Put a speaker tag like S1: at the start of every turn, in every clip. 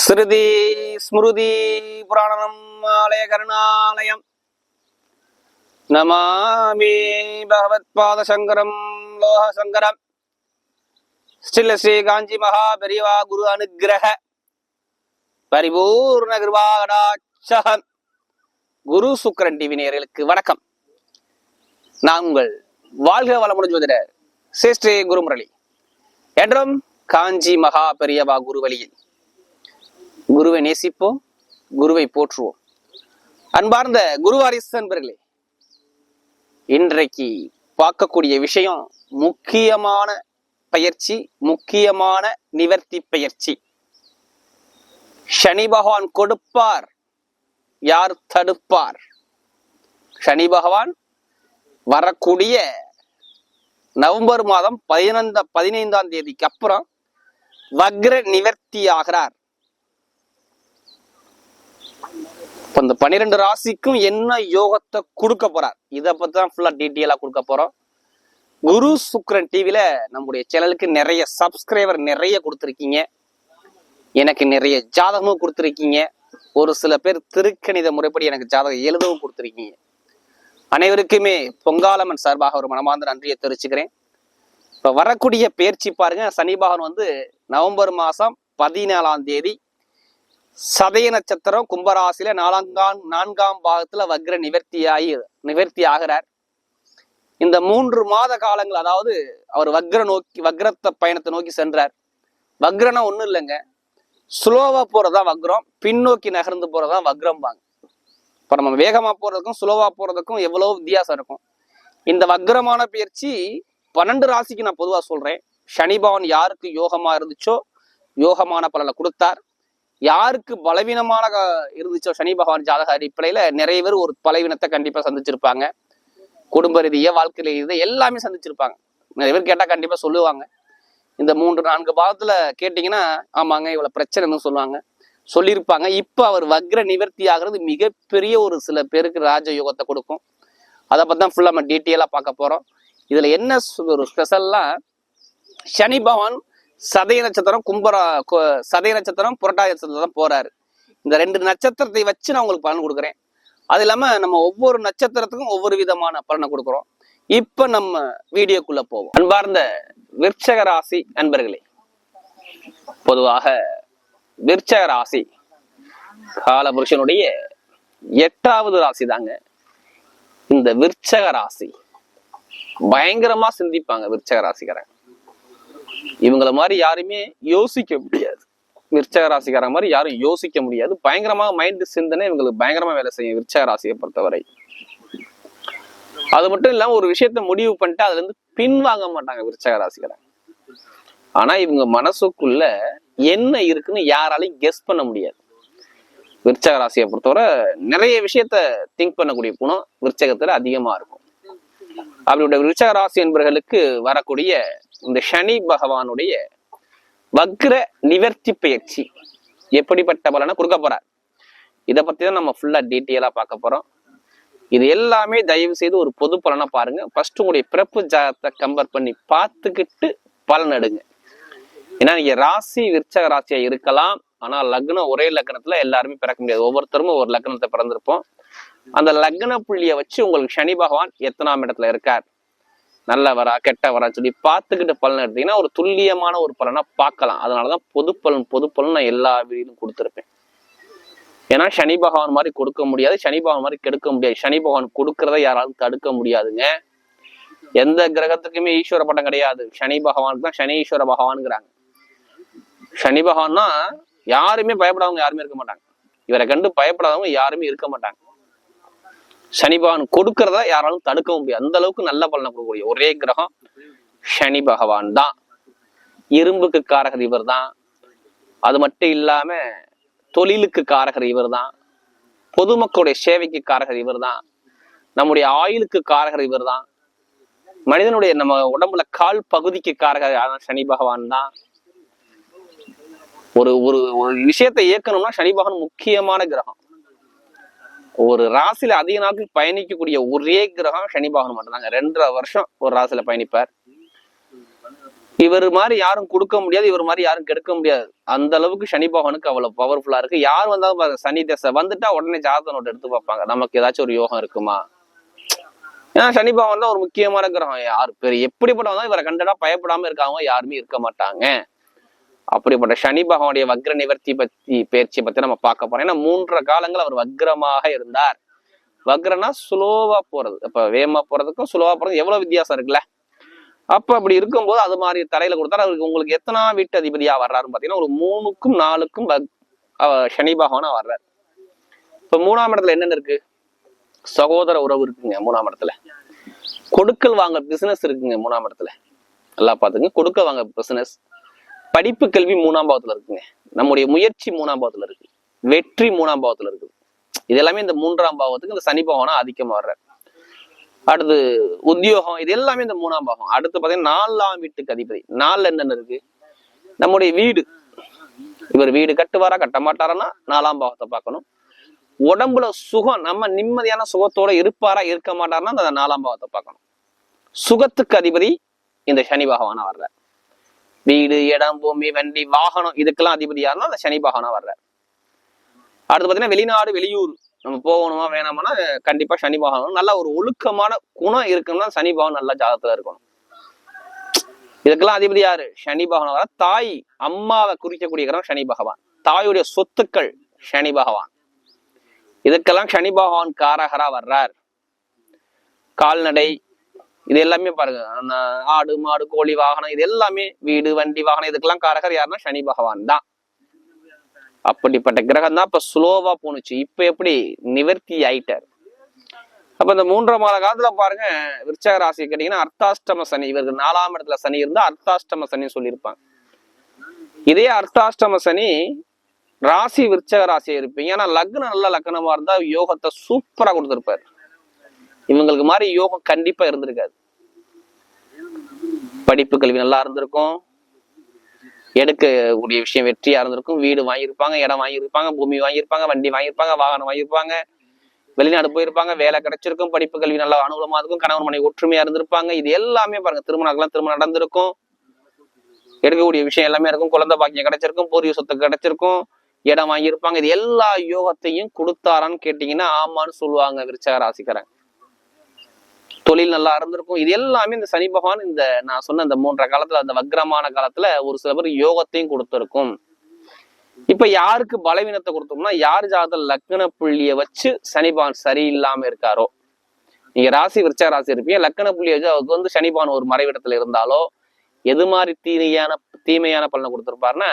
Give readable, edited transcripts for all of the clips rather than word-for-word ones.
S1: ஸ்ருதி ஸ்மிருதி புராணம் ஆலய கருணாலயம் நமாமி பகவத் பாத சங்கரம் லோக சங்கரம் ஸ்ரீல ஸ்ரீ காஞ்சி மகா பெரியவா குரு அனுகிரக பரிபூர்ண கிருபாகடாட்சகம். குரு சுக்கிரன் டிவி நேயர்களுக்கு வணக்கம். நான் உங்கள் வாழ்க வளமுடன் ஜோதிடர் ஸ்ரீ குருமுரளி என்றும் காஞ்சி மகா பெரியவா குரு வழியில் குருவை நேசிப்போம், குருவை போற்றுவோம். அன்பார்ந்த குருவாரிசு நண்பர்களே, இன்றைக்கு பார்க்கக்கூடிய விஷயம் முக்கியமான பயிற்சி, முக்கியமான நிவர்த்தி பயிற்சி. சனி பகவான் கொடுப்பார், யார் தடுப்பார்? சனி பகவான் வரக்கூடிய நவம்பர் மாதம் 15ஆம் தேதிக்கு அப்புறம் வக்ர நிவர்த்தி ஆகிறார். இந்த 12 ராசிக்கும் என்ன யோகத்தை கொடுக்க போறார், இதை பத்தி தான் ஃபுல்லா டீட்டெயிலா கொடுக்க போறோம். குரு சுக்கிரன் டிவில நம்முடைய சேனலுக்கு நிறைய சப்ஸ்கிரைபர் நிறைய கொடுத்துருக்கீங்க, எனக்கு நிறைய ஜாதகமும் கொடுத்துருக்கீங்க. ஒரு சில பேர் திருக்கணித முறைப்படி எனக்கு ஜாதகம் எழுதவும் கொடுத்துருக்கீங்க. அனைவருக்குமே பொங்காலம்மன் சார்பாக ஒரு மனமார்ந்த நன்றியை தெரிவிச்சுக்கிறேன். இப்ப வரக்கூடிய பயிற்சி பாருங்க, சனி பகவான் நவம்பர் மாசம் 14ஆம் தேதி சதய நட்சத்திரம் கும்பராசியில 4ஆம் பாகத்துல வக்ர நிவர்த்தி ஆகிறார். இந்த 3 மாத காலங்கள், அதாவது அவர் வக்ரத்தை பயணத்தை நோக்கி சென்றார். வக்ரனா ஒண்ணும் இல்லைங்க, ஸ்லோவா போறதா வக்ரம், பின்னோக்கி நகர்ந்து போறதா வக்ரம் பாங்க. இப்ப நம்ம வேகமா போறதுக்கும் ஸ்லோவா போறதுக்கும் எவ்வளவு வித்தியாசம் இருக்கும். இந்த வக்ரமான பயிற்சி 12 ராசிக்கு நான் பொதுவா சொல்றேன். சனி பகவான் யாருக்கு யோகமா இருந்துச்சோ யோகமான பலனை கொடுத்தார். யாருக்கு பலவீனமான இருந்துச்சோ சனி பகவான் ஜாதக அடிப்படையில நிறைய பேர் ஒரு பலவீனத்தை கண்டிப்பா சந்திச்சிருப்பாங்க. குடும்ப ரீதியா, வாழ்க்கை ரீதியா எல்லாமே சந்திச்சிருப்பாங்க. நிறைய பேர் கேட்டா கண்டிப்பா சொல்லுவாங்க. இந்த 3-4 பாகத்துல கேட்டீங்கன்னா ஆமாங்க இவ்வளவு பிரச்சனைன்னு சொல்லுவாங்க, சொல்லியிருப்பாங்க. இப்ப அவர் வக்ர நிவர்த்தி ஆகிறது மிகப்பெரிய ஒரு சில பேருக்கு ராஜ யோகத்தை கொடுக்கும். அதை பத்தி தான் ஃபுல்லா நம்ம டீட்டெயிலா பார்க்க போறோம். இதுல என்ன ஒரு ஸ்பெஷல்னா, சனி பகவான் சதய நட்சத்திரம் சதய நட்சத்திரம் புரட்டாதி நட்சத்திரம் தான் போறாரு. இந்த 2 நட்சத்திரத்தை வச்சு நான் உங்களுக்கு பலன் கொடுக்குறேன். அது இல்லாம நம்ம ஒவ்வொரு நட்சத்திரத்துக்கும் ஒவ்வொரு விதமான பலனை கொடுக்குறோம். இப்ப நம்ம வீடியோக்குள்ள போவோம். அன்பார்ந்த விருச்சக ராசி அன்பர்களே, பொதுவாக விருச்சக ராசி காலபுருஷனுடைய 8வது ராசி தாங்க. இந்த விருச்சக ராசி பயங்கரமா சிந்திப்பாங்க. விருச்சக ராசிக்காரங்க இவங்கள மாதிரி யாருமே யோசிக்க முடியாது. விருச்சக ராசிக்காரங்க மாதிரி யாரும் யோசிக்க முடியாது. பயங்கரமா மைண்ட் சிந்தனை இவங்களுக்கு பயங்கரமா வேலை செய்யும் விருச்சக ராசியை பொறுத்தவரை. அது மட்டும் இல்லாம ஒரு விஷயத்த முடிவு பண்ணிட்டு அதுல இருந்து பின்வாங்க மாட்டாங்க விருச்சக ராசிக்காரங்க. ஆனா இவங்க மனசுக்குள்ள என்ன இருக்குன்னு யாராலையும் கெஸ் பண்ண முடியாது. விருச்சக ராசியை பொறுத்தவரை நிறைய விஷயத்த திங்க் பண்ணக்கூடிய குணம் விருச்சகத்துல அதிகமா இருக்கும். அவருடைய விருச்சக ராசி என்பவர்களுக்கு வரக்கூடிய இந்த சனி பகவானுடைய வக்ர நிவர்த்தி பயிற்சி எப்படிப்பட்ட பலனை கொடுக்க போறார், இதை பத்தி தான் நம்ம ஃபுல்லா டீட்டெயிலா பார்க்க போறோம். இது எல்லாமே தயவு செய்து ஒரு பொது பலனை பாருங்க. ஃபர்ஸ்ட் உங்களுடைய பிறப்பு ஜாதகத்தை கம்பேர் பண்ணி பார்த்துக்கிட்டு பலன் எடுங்க. ஏன்னா நீங்க ராசி விருச்சக ராசியா இருக்கலாம், ஆனா லக்னம் ஒரே லக்னத்துல எல்லாருமே பிறக்க முடியாது. ஒவ்வொருத்தரும் ஒரு லக்னத்தை பிறந்திருப்போம். அந்த லக்ன புள்ளிய வச்சு உங்களுக்கு சனி பகவான் எத்தனாம் இடத்துல இருக்கார், நல்லவரா கெட்டவரா சொல்லி பார்த்துக்கிட்டு பலன் எடுத்தீங்கன்னா ஒரு துல்லியமான ஒரு பலனை பார்க்கலாம். அதனாலதான் பொது பலன் நான் எல்லா வீடியும் கொடுத்துருப்பேன். ஏன்னா சனி பகவான் மாதிரி கொடுக்க முடியாது, சனி பகவான் மாதிரி கெடுக்க முடியாது. சனி பகவான் கொடுக்கறத யாராலும் தடுக்க முடியாதுங்க. எந்த கிரகத்துக்குமே ஈஸ்வர பட்டம் கிடையாது. சனி பகவானுக்கு தான் சனீஸ்வர பகவான்ங்கிறாங்க. சனி பகவான்னா யாருமே பயப்படாதவங்க யாருமே இருக்க மாட்டாங்க. இவரை கண்டு பயப்படாதவங்க யாருமே இருக்க மாட்டாங்க. சனி பகவான் கொடுக்கறத யாராலும் தடுக்க முடியாது. அந்த அளவுக்கு நல்ல பலனை கொடுக்கக்கூடிய ஒரே கிரகம் சனி பகவான் தான். இரும்புக்கு காரகர் இவர் தான். அது மட்டும் இல்லாம தொழிலுக்கு காரகர் இவர் தான். பொதுமக்களுடைய சேவைக்கு காரகர் இவர் தான். நம்முடைய ஆயுளுக்கு காரகர் இவர் தான். மனிதனுடைய நம்ம உடம்புல கால் பகுதிக்கு காரகர் சனி பகவான் தான். ஒரு ஒரு விஷயத்தை இயக்கணும்னா சனி பகவான் முக்கியமான கிரகம். ஒரு ராசியில அதிக நாட்கள் பயணிக்கக்கூடிய ஒரே கிரகம் சனி பகவான் மட்டும்தாங்க. 2.5 வருஷம் ஒரு ராசியில பயணிப்பார். இவர் மாதிரி யாரும் கொடுக்க முடியாது, இவர் மாதிரி யாரும் கெடுக்க முடியாது. அந்த அளவுக்கு சனி பகவானுக்கு அவ்வளவு பவர்ஃபுல்லா இருக்கு. யார் வந்தாலும் பாருங்க, சனி தசை வந்துட்டா உடனே ஜாதக நோட் எடுத்து பார்ப்பாங்க, நமக்கு ஏதாச்சும் ஒரு யோகம் இருக்குமா. ஏன்னா சனி பகவான் தான் ஒரு முக்கியமான கிரகம். யார் பெரிய எப்படிப்பட்டவங்க இவரை கண்டடா பயப்படாம இருக்காங்க யாருமே இருக்க மாட்டாங்க. அப்படிப்பட்ட சனி பகவானுடைய வக்ர நிவர்த்தி பயிற்சியை பத்தி நம்ம பார்க்க போறோம். ஏன்னா 3 காலங்கள் அவர் வக்ரமாக இருந்தார். வக்ரனா ஸ்லோவா போறது, அப்ப வேகமா போறதுக்கும் ஸ்லோவா போறது எவ்வளவு வித்தியாசம் இருக்குல்ல. அப்ப அப்படி இருக்கும்போது அது மாதிரி தலையில கொடுத்தாரு. அவருக்கு உங்களுக்கு எத்தனா வீட்டு அதிபதியா வர்றாருன்னு பாத்தீங்கன்னா ஒரு 3க்கும் 4க்கும் சனி பகவானா வர்றாரு. இப்ப 3ஆம் இடத்துல என்னென்ன இருக்கு? சகோதர உறவு இருக்குங்க 3ஆம் இடத்துல. கொடுக்கல் வாங்க பிசினஸ் இருக்குங்க 3ஆம் இடத்துல. நல்லா பாத்துங்க, கொடுக்கல் வாங்க பிசினஸ். படிப்பு கல்வி 3ஆம் பாவத்துல இருக்குங்க. நம்முடைய முயற்சி 3ஆம் பாவத்துல இருக்கு. வெற்றி 3ஆம் பாவத்துல இருக்குது. இது எல்லாமே இந்த 3ஆம் பாவத்துக்கு இந்த சனி பகவானா அதிகமா வர்றாரு. அடுத்து உத்தியோகம், இது எல்லாமே இந்த 3ஆம் பாவம். அடுத்து பாத்தீங்கன்னா 4ஆம் வீட்டுக்கு அதிபதி. 4 என்னென்ன இருக்கு? நம்முடைய வீடு. இவர் வீடு கட்டுவாரா கட்ட மாட்டாரான்னா 4ஆம் பாவத்தை பார்க்கணும். உடம்புல சுகம், நம்ம நிம்மதியான சுகத்தோட இருப்பாரா இருக்க மாட்டாருன்னா அந்த 4ஆம் பாவத்தை பார்க்கணும். சுகத்துக்கு அதிபதி இந்த சனி பகவானா வர்றார். வீடு, இடம், பூமி, வண்டி, வாகனம் இதுக்கெல்லாம் அதிபதி யாருன்னா அந்த சனி பகவானா வர்றார். அடுத்து பாத்தீங்கன்னா வெளிநாடு, வெளியூர் நம்ம போகணுமா வேணாமான்னா கண்டிப்பா சனி பகவான். நல்ல ஒரு ஒழுக்கமான குணம் இருக்குன்னா சனி பகவான் நல்லா ஜாதகத்துல இருக்கணும். இதுக்கெல்லாம் அதிபதி யாரு? சனி பகவான் வர. தாய், அம்மாவை குறிக்கக்கூடிய கிரகம் சனி பகவான். தாயுடைய சொத்துக்கள் சனி பகவான். இதுக்கெல்லாம் சனி பகவான் காரகரா வர்றார். கால்நடை இது எல்லாமே பாருங்க, ஆடு, மாடு, கோழி, வாகனம் இது எல்லாமே, வீடு, வண்டி, வாகனம் இதுக்கெல்லாம் காரகர் யாருன்னா சனி பகவான் தான். அப்படிப்பட்ட கிரகம் தான் இப்ப ஸ்லோவா போனுச்சு. இப்ப எப்படி நிவர்த்தி ஆயிட்டார். அப்ப இந்த 3ஆம் காலத்துல பாருங்க, விருச்சக ராசி கேட்டீங்கன்னா அர்த்தாஷ்டம சனி. இவருக்கு 4ஆம் இடத்துல சனி இருந்தா அர்த்தாஷ்டம சனி சொல்லியிருப்பாங்க. இதே அர்த்தாஷ்டம சனி ராசி விருச்சக ராசி இருப்பீங்க. ஆனா லக்னம் நல்ல லக்னமா இருந்தா யோகத்தை சூப்பரா கொடுத்திருப்பாரு. இவங்களுக்கு மாதிரி யோகம் கண்டிப்பா இருந்திருக்காது. படிப்பு கல்வி நல்லா இருந்திருக்கும், எடுக்கக்கூடிய விஷயம் வெற்றியா இருந்திருக்கும், வீடு வாங்கியிருப்பாங்க, இடம் வாங்கியிருப்பாங்க, பூமி வாங்கியிருப்பாங்க, வண்டி வாங்கியிருப்பாங்க, வாகனம் வாங்கியிருப்பாங்க, வெளிநாடு போயிருப்பாங்க, வேலை கிடைச்சிருக்கும், படிப்பு கல்வி நல்லா அனுகூலமா இருக்கும், கணவன் மனைவி ஒற்றுமையா இருந்திருப்பாங்க. இது எல்லாமே பாருங்க, திருமணம் நடந்திருக்கும், எடுக்கக்கூடிய விஷயம் எல்லாமே இருக்கும், குழந்தை பாக்கியம் கிடைச்சிருக்கும், பூர்வீக சொத்து கிடைச்சிருக்கும், இடம் வாங்கியிருப்பாங்க. இது எல்லா யோகத்தையும் கொடுத்தாரான்னு கேட்டீங்கன்னா ஆமான்னு சொல்லுவாங்க விருச்சக ராசிக்காரங்க. தொழில் நல்லா இருந்திருக்கும். இது எல்லாமே இந்த சனி பகவான் இந்த நான் சொன்ன இந்த 3 காலத்துல அந்த வக்ரமான காலத்துல ஒரு சில பேர் யோகத்தையும் கொடுத்திருக்கும். இப்ப யாருக்கு பலவீனத்தை கொடுத்தோம்னா, யார் ஜாதகத்துல லக்ன புள்ளிய வச்சு சனி பகவான் சரியில்லாம இருக்காரோ, நீங்க ராசி விருச்சக ராசி இருப்பீங்க, லக்ன புள்ளிய வச்சு அவருக்கு வந்து சனி பகவான் ஒரு மறைவிடத்துல இருந்தாலோ எது மாதிரி தீமையான பலனை கொடுத்திருப்பாருன்னா,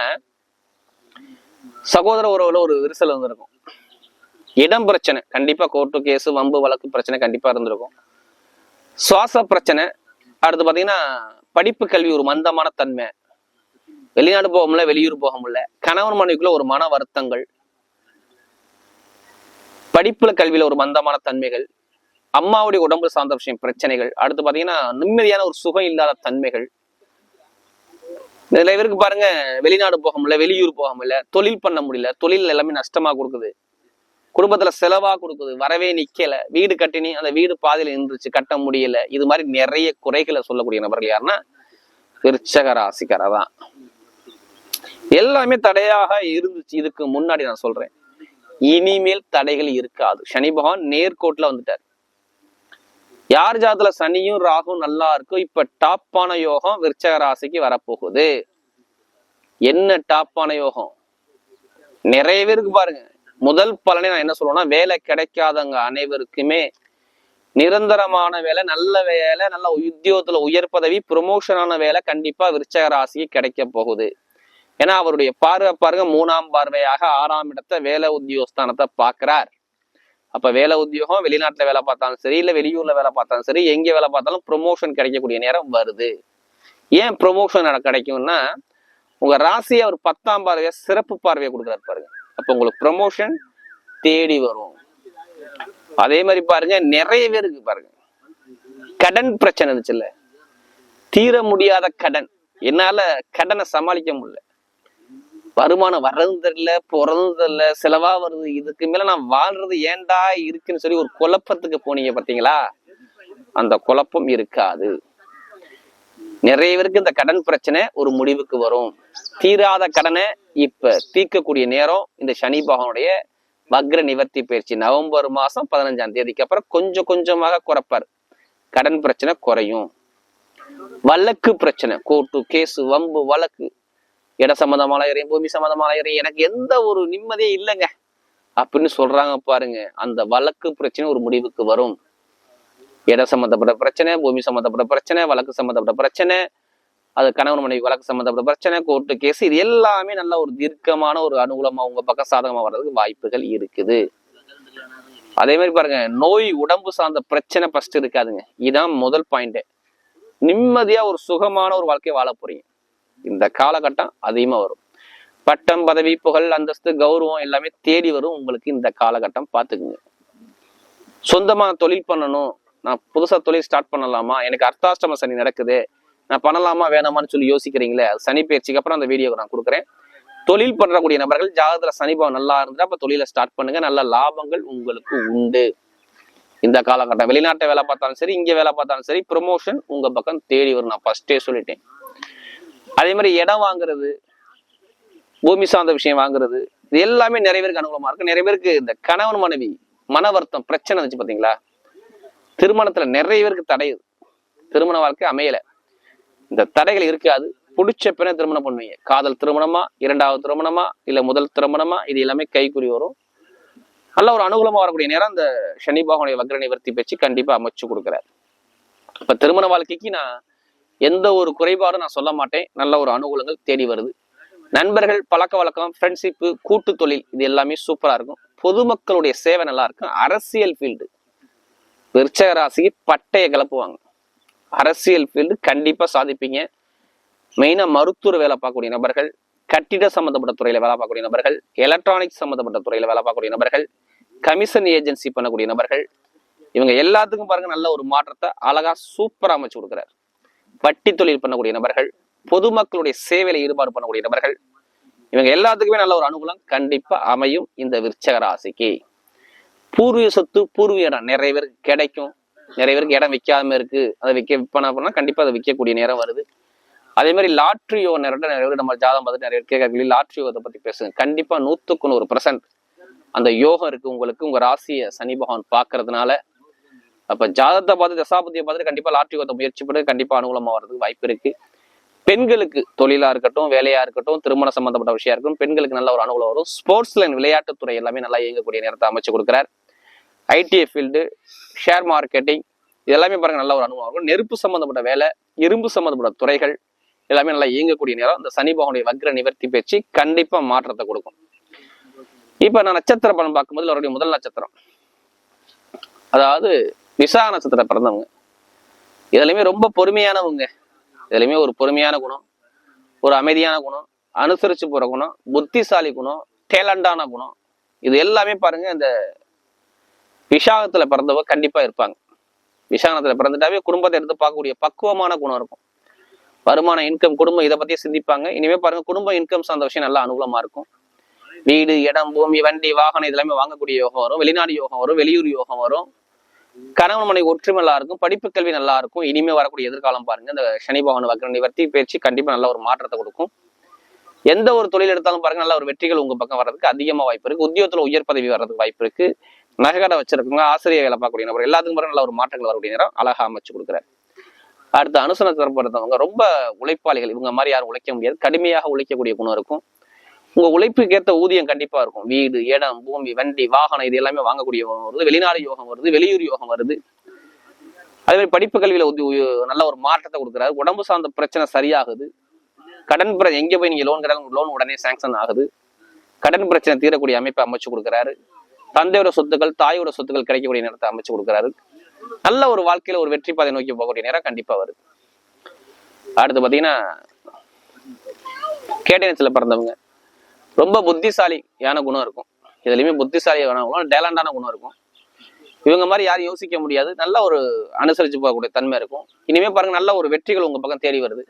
S1: சகோதர உறவுல ஒரு விரிசல் இருந்திருக்கும், இடம் பிரச்சனை கண்டிப்பா, கோர்ட்டு கேஸ் வம்பு வழக்கு பிரச்சனை கண்டிப்பா இருந்திருக்கும், சுவாச பிரச்சனை. அடுத்து பாத்தீங்கன்னா படிப்பு கல்வி ஒரு மந்தமான தன்மை, வெளிநாடு போக முடியல, வெளியூர் போக முடியல, கணவன் மனைவிக்குள்ள ஒரு மன வருத்தங்கள், படிப்புல கல்வியில ஒரு மந்தமான தன்மைகள், அம்மாவுடைய உடம்பு சார்ந்த விஷயம் பிரச்சனைகள். அடுத்து பாத்தீங்கன்னா நிம்மதியான ஒரு சுகம் இல்லாத தன்மைகள். இதுல இவருக்கு பாருங்க, வெளிநாடு போக முடியல, வெளியூர் போக முடியல, தொழில் பண்ண முடியல, தொழில் எல்லாமே நஷ்டமா கொடுக்குது, குடும்பத்துல செலவா கொடுக்குது, வரவே நிக்கல, வீடு கட்டினி அந்த வீடு பாதையில நின்றுச்சு, கட்ட முடியல. இது மாதிரி நிறைய குறைகளை சொல்லக்கூடிய நபர்கள் யாருன்னா விருச்சக ராசிக்காரா தான். எல்லாமே தடையாக இருந்துச்சு இதுக்கு முன்னாடி. நான் சொல்றேன், இனிமேல் தடைகள் இருக்காது. சனி பகவான் நேர்கோட்டுல வந்துட்டார். யார் ஜாதத்துல சனியும் ராகும் நல்லா இருக்கும். இப்ப டாப்பான யோகம் விருச்சக ராசிக்கு வரப்போகுது. என்ன டாப்பான யோகம்? நிறைய பேருக்கு பாருங்க, முதல் பலனை நான் என்ன சொல்லுவேன்னா, வேலை கிடைக்காதவங்க அனைவருக்குமே நிரந்தரமான வேலை, நல்ல வேலை, நல்ல உத்தியோகத்துல உயர் பதவி, ப்ரொமோஷனான வேலை கண்டிப்பா விருச்சக ராசிக்கு கிடைக்க போகுது. ஏன்னா அவருடைய பார்வை பாருங்க, 3ஆம் பார்வையாக 6ஆம் இடத்தை வேலை உத்தியோகஸ்தானத்தை பாக்குறார். அப்ப வேலை உத்தியோகம், வெளிநாட்டுல வேலை பார்த்தாலும் சரி, இல்ல வெளியூர்ல வேலை பார்த்தாலும் சரி, எங்க வேலை பார்த்தாலும் ப்ரொமோஷன் கிடைக்கக்கூடிய நேரம் வருது. ஏன் ப்ரொமோஷன் கிடைக்கும்னா, உங்க ராசியை அவர் 10ஆம் பார்வையா சிறப்பு பார்வையை கொடுக்குறாரு பாருங்க. அப்ப உங்களுக்கு ப்ரொமோஷன் தேடி வரும். அதே மாதிரி பாருங்க, நிறைய பேருக்கு பாருங்க கடன் பிரச்சனை இருந்துச்சுல்ல, தீர முடியாத கடன், என்னால கடனை சமாளிக்க முடியல, வருமானம் வர்றதும் தெரியல, போறதும் தெரியல, செலவா வருது, இதுக்கு மேல நான் வாழ்றது ஏண்டா இருக்குன்னு சொல்லி ஒரு குழப்பத்துக்கு போனீங்க பாத்தீங்களா, அந்த குழப்பம் இருக்காது. நிறைய பேருக்கு இந்த கடன் பிரச்சனை ஒரு முடிவுக்கு வரும். தீராத கடனை இப்ப தீர்க்கக்கூடிய நேரம் இந்த சனி பகவானுடைய வக்ர நிவர்த்தி பயிற்சி. நவம்பர் மாசம் 15ஆம் தேதிக்கு அப்புறம் கொஞ்சம் கொஞ்சமாக குறைப்பார். கடன் பிரச்சனை குறையும். வழக்கு பிரச்சனை, கோர்ட்டு கேசு வம்பு வழக்கு, இட சம்மந்தமான இறையும் பூமி சம்மந்தமான இறையும், எனக்கு எந்த ஒரு நிம்மதியே இல்லைங்க அப்படின்னு சொல்றாங்க பாருங்க, அந்த வழக்கு பிரச்சனை ஒரு முடிவுக்கு வரும். இட சம்மந்தப்பட்ட பிரச்சனை, பூமி சம்மந்தப்பட்ட பிரச்சனை, வழக்கு சம்மந்தப்பட்ட பிரச்சனை, அது கணவன் மனைவி வழக்கு சம்மந்தப்பட்ட பிரச்சனை, கோர்ட்டு கேஸ், இது எல்லாமே நல்ல ஒரு தீர்க்கமான ஒரு அனுகூலமா உங்க பக்கம் சாதகமா வர்றதுக்கு வாய்ப்புகள் இருக்குது. அதே மாதிரி பாருங்க, நோய் உடம்பு சார்ந்த பிரச்சனை ஃபர்ஸ்ட் இருக்காதுங்க. இதுதான் முதல் பாயிண்ட். நிம்மதியா ஒரு சுகமான ஒரு வாழ்க்கையை வாழ போறீங்க. இந்த காலகட்டம் அதிகமா வரும். பட்டம் பதவி புகழ் அந்தஸ்து கௌரவம் எல்லாமே தேடி வரும் உங்களுக்கு இந்த காலகட்டம். பார்த்துக்குங்க. சொந்தமா தொழில் பண்ணணும், நான் புதுசா தொழில் ஸ்டார்ட் பண்ணலாமா, எனக்கு அர்த்தாஷ்டம சனி நடக்குது, நான் பண்ணலாமா வேணாமான்னு சொல்லி யோசிக்கிறீங்களே, சனி பயிற்சிக்கு அப்புறம் அந்த வீடியோ நான் கொடுக்குறேன். தொழில் பண்றக்கூடிய நபர்கள் ஜாதகத்துல சனிபாவம் நல்லா இருந்தா அப்ப தொழிலை ஸ்டார்ட் பண்ணுங்க. நல்ல லாபங்கள் உங்களுக்கு உண்டு இந்த காலகட்டம். வெளிநாட்டை வேலை பார்த்தாலும் சரி, இங்க வேலை பார்த்தாலும் சரி, ப்ரொமோஷன் உங்க பக்கம் தேடி வரும். நான் ஃபர்ஸ்டே சொல்லிட்டேன். அதே மாதிரி இடம் வாங்குறது, பூமி சார்ந்த விஷயம் வாங்குறது, இது எல்லாமே நிறைய பேருக்கு அனுகூலமா இருக்கு. நிறைய பேருக்கு இந்த கணவன் மனைவி மன வருத்தம் பிரச்சனை இருந்துச்சு பாத்தீங்களா, திருமணத்துல நிறைய பேருக்கு தடை, திருமண வாழ்க்கை அமையல, இந்த தடைகள் இருக்காது. பிடிச்ச பின்ன திருமணம் பண்ணுவீங்க. காதல் திருமணமா, இரண்டாவது திருமணமா, இல்ல முதல் திருமணமா, இது எல்லாமே கைக்குறி வரும். நல்ல ஒரு அனுகூலமா வரக்கூடிய நேரம் இந்த சனி பகவானுடைய வக்ர நிவர்த்தி பேச்சு கண்டிப்பா அமைச்சு கொடுக்குறாரு. இப்ப திருமண வாழ்க்கைக்கு நான் எந்த ஒரு குறைபாடும் நான் சொல்ல மாட்டேன். நல்ல ஒரு அனுகூலங்கள் தேடி வருது. நண்பர்கள், பழக்க வழக்கம், ஃப்ரெண்ட்ஷிப்பு, கூட்டு தொழில், இது எல்லாமே சூப்பரா இருக்கும். பொதுமக்களுடைய சேவை நல்லா இருக்கும். அரசியல் ஃபீல்டு, விருச்சக ராசிக்கு பட்டையை கிளப்புவாங்க. அரசியல் ஃபீல்டு கண்டிப்பா சாதிப்பீங்க. மெயினா மருத்துவ வேலை பார்க்கக்கூடிய நபர்கள், கட்டிட சம்பந்தப்பட்ட துறையில வேலை பார்க்கக்கூடிய நபர்கள், எலக்ட்ரானிக்ஸ் சம்பந்தப்பட்ட துறையில வேலை பார்க்கக்கூடிய நபர்கள், கமிஷன் ஏஜென்சி பண்ணக்கூடிய நபர்கள், இவங்க எல்லாத்துக்கும் பாருங்க நல்ல ஒரு மாற்றத்தை அழகா சூப்பரா அமைச்சு கொடுக்குறாரு. வட்டி தொழில் பண்ணக்கூடிய நபர்கள், பொதுமக்களுடைய சேவையில ஈடுபாடு பண்ணக்கூடிய நபர்கள், இவங்க எல்லாத்துக்குமே நல்ல ஒரு அனுகூலம் கண்டிப்பா அமையும் இந்த விருச்சக ராசிக்கு. பூர்வீக சொத்து, பூர்வீக இடம் நிறைய பேருக்கு கிடைக்கும். நிறைய பேருக்கு இடம் விற்காம இருக்கு, அதை விற்பனா கண்டிப்பா அதை விற்கக்கூடிய நேரம் வருது. அதே மாதிரி லாட்ரி யோகம் நிறைய பேர் நம்ம ஜாதகம் பார்த்துட்டு நிறைய கேட்கறீங்க. லாட்ரி யோகத்தை பத்தி பேசுங்க. கண்டிப்பா 100% அந்த யோகம் இருக்கு உங்களுக்கு. உங்க ராசியை சனி பகவான் பாக்குறதுனால அப்ப ஜாதகத்தை பார்த்து தசாபதியை பார்த்துட்டு கண்டிப்பா லாட்ரி யோகத்தை முயற்சி பண்ணி கண்டிப்பா அனுகூலமா வர்றதுக்கு வாய்ப்பு இருக்கு. பெண்களுக்கு தொழிலா இருக்கட்டும், வேலையா இருக்கட்டும், திருமண சம்பந்தப்பட்ட விஷயம் இருக்கட்டும், பெண்களுக்கு நல்ல ஒரு அனுகூலம் வரும். ஸ்போர்ட்ஸ் லைன், விளையாட்டுத்துறை எல்லாமே நல்லா இயங்கக்கூடிய நேரத்தை அமைச்சு கொடுக்குறார். ஐடிஐ ஃபீல்டு, ஷேர் மார்க்கெட்டிங், இது எல்லாமே பாருங்க நல்ல ஒரு அனுபவம் இருக்கும். நெருப்பு சம்பந்தப்பட்ட வேலை, இரும்பு சம்பந்தப்பட்ட துறைகள் எல்லாமே நல்லா இயங்கக்கூடிய நேரம். இந்த சனி பகவானுடைய வக்ர நிவர்த்தி பேச்சு கண்டிப்பா மாற்றத்தை கொடுக்கும். இப்ப நான் நட்சத்திர பலன் பார்க்கும்போது அவருடைய முதல் நட்சத்திரம், அதாவது விசாக நட்சத்திரம் பிறந்தவங்க, இதுலயுமே ரொம்ப பொறுமையானவங்க. இதுலயுமே ஒரு பொறுமையான குணம், ஒரு அமைதியான குணம், அனுசரிச்சு போற குணம், புத்திசாலி குணம், டேலண்டான குணம், இது எல்லாமே பாருங்க இந்த விசாகத்துல பிறந்தவங்க கண்டிப்பா இருப்பாங்க. விசாகத்துல பிறந்துட்டாவே குடும்பத்தை எடுத்து பார்க்கக்கூடிய பக்குவமான குணம் இருக்கும். வருமானம், இன்கம், குடும்பம் இதை பத்தி சிந்திப்பாங்க. இனிமே பாருங்க குடும்பம், இன்கம் சார்ந்த விஷயம் நல்லா அனுகூலமா இருக்கும். வீடு, இடம், பூமி, வண்டி, வாகனம் இதெல்லாமே வாங்கக்கூடிய யோகம் வரும். வெளிநாடு யோகம் வரும், வெளியூர் யோகம் வரும். கணவன் மனைவி ஒற்றுமை நல்லா இருக்கும். படிப்பு கல்வி நல்லா இருக்கும். இனிமே வரக்கூடிய எதிர்காலம் பாருங்க இந்த சனி பகவான் வக்ர நிவர்த்தி பேச்சு கண்டிப்பா நல்ல ஒரு மாற்றத்தை கொடுக்கும். எந்த ஒரு தொழில் எடுத்தாலும் பாருங்க நல்ல ஒரு வெற்றிகள் உங்க பக்கம் வர்றதுக்கு அதிகமா வாய்ப்பு இருக்கு. உத்தியோகத்துல உயர் பதவி வர்றதுக்கு வாய்ப்பு இருக்கு. நகைக்கடை வச்சிருக்கவங்க, ஆசிரியர் வேலை பார்க்கக்கூடிய நபர் எல்லாத்துக்கும் பாருங்க நல்ல ஒரு மாற்றங்கள் வரக்கூடிய நேரம் அழகா அமைச்சு கொடுக்குறாரு. அடுத்த அனுசரணம் பொறுத்தவங்க ரொம்ப உழைப்பாளிகள். இவங்க மாதிரி யாரும் உழைக்க முடியாது. கடுமையாக உழைக்கக்கூடிய குணம் இருக்கும். உங்க உழைப்புக்கு ஏற்ற ஊதியம் கண்டிப்பா இருக்கும். வீடு, இடம், பூமி, வண்டி, வாகனம் இது எல்லாமே வாங்கக்கூடிய யோகம் வருது. வெளிநாடு யோகம் வருது, வெளியூர் யோகம் வருது. அதே மாதிரி படிப்பு கல்வியில நல்ல ஒரு மாற்றத்தை கொடுக்குறாரு. உடம்பு சார்ந்த பிரச்சனை சரியாகுது. கடன் எங்க போய் நீங்க லோன் உடனே சாங்ஷன் ஆகுது. கடன் பிரச்சனை தீரக்கூடிய அமைப்பை அமைச்சு கொடுக்குறாரு. தந்தையோட சொத்துக்கள், தாயோட சொத்துக்கள் கிடைக்கக்கூடிய நேரத்தை அமைச்சு கொடுக்குறாரு. நல்ல ஒரு வாழ்க்கையில ஒரு வெற்றி பாதை நோக்கி போகக்கூடிய நேரம் கண்டிப்பா வருது. அடுத்து பாத்தீங்கன்னா கேட்டனத்துல பிறந்தவங்க ரொம்ப புத்திசாலியான குணம் இருக்கும். இதுலயுமே புத்திசாலியான குணம், டேலண்டான குணம் இருக்கும். இவங்க மாதிரி யாரும் யோசிக்க முடியாது. நல்ல ஒரு அனுசரிச்சு போகக்கூடிய தன்மை இருக்கும். இனிமே பாருங்க நல்ல ஒரு வெற்றிகள் உங்க பக்கம் தேடி வருது.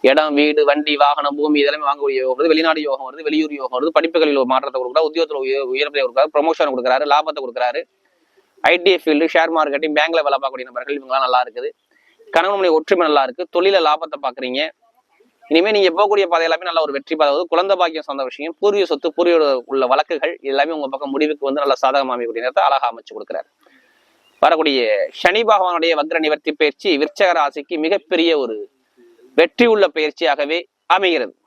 S1: இடம், வீடு, வண்டி, வாகனம், பூமி இதெல்லாமே வாங்கக்கூடிய யோகம் வருது. வெளிநாடு யோகம் வருது, வெளியூர் யோகம் வருது. படிப்புகளில் ஒரு மாற்றத்தை கொடுக்குறாரு. உத்தியோகத்துல உயர்வை கொடுக்குறாரு. ப்ரொமோஷன் கொடுக்குறாரு. லாபத்தை கொடுக்குறாரு. ஐடிஐ ஃபீல்டு, ஷேர் மார்க்கெட்டிங், பேங்க்ல வேலை பார்க்கக்கூடிய நபர்கள் இவங்களாம் நல்லா இருக்குது. கணவன் மனைவி ஒற்றுமை நல்லா இருக்கு, தொழில லாபத்தை பாக்குறீங்க. இனிமே நீங்க போகக்கூடிய பாதை எல்லாமே நல்ல ஒரு வெற்றி பாதை. குழந்தை பாக்கியம் சொந்த விஷயம், பூர்வீக சொத்து, பூர்வீக உள்ள வழக்குகள் எல்லாமே உங்க பக்கம் முடிவுக்கு வந்து நல்ல சாதகமாக அமையக்கூடிய நேரத்தை அழகா அமைச்சு கொடுக்குறாரு. வரக்கூடிய சனி பகவானுடைய வக்ர நிவர்த்தி பயிற்சி விருச்சக ராசிக்கு மிகப்பெரிய ஒரு வெற்றி உள்ள பயிற்சியாகவே அமைகிறது.